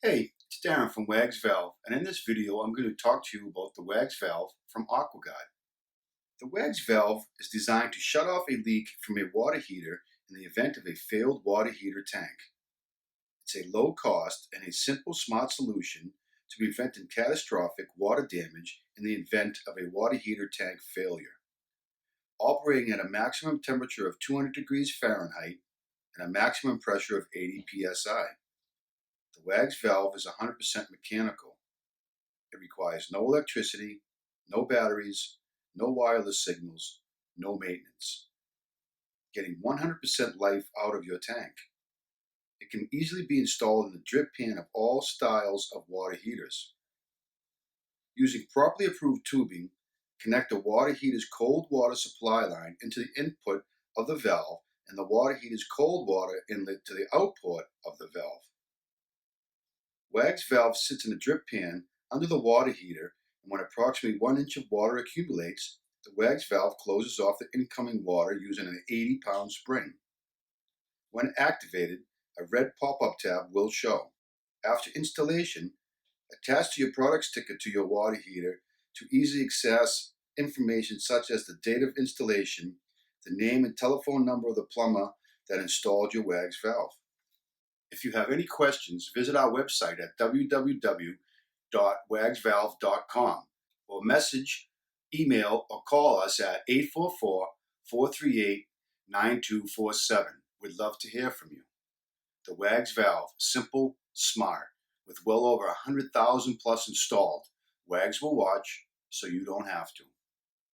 Hey, it's Darren from WAGS Valve, and in this video I'm going to talk to you about the WAGS valve from Aquaguard. The WAGS valve is designed to shut off a leak from a water heater in the event of a failed water heater tank. It's a low cost and a simple smart solution to preventing catastrophic water damage in the event of a water heater tank failure. Operating at a maximum temperature of 200 degrees Fahrenheit and a maximum pressure of 80 psi. The WAGS valve is 100% mechanical. It requires no electricity, no batteries, no wireless signals, no maintenance. Getting 100% life out of your tank. It can easily be installed in the drip pan of all styles of water heaters. Using properly approved tubing, connect the water heater's cold water supply line into the input of the valve and the water heater's cold water inlet to the output of the valve. WAGS valve sits in a drip pan under the water heater, and when approximately 1 inch of water accumulates, the WAGS valve closes off the incoming water using an 80-pound spring. When activated, a red pop-up tab will show. After installation, attach to your product sticker to your water heater to easily access information such as the date of installation, the name and telephone number of the plumber that installed your WAGS valve. If you have any questions, visit our website at www.wagsvalve.com or message, email, or call us at 844-438-9247. We'd love to hear from you. The WAGS valve, simple, smart, with well over 100,000 plus installed. WAGS will watch, so you don't have to.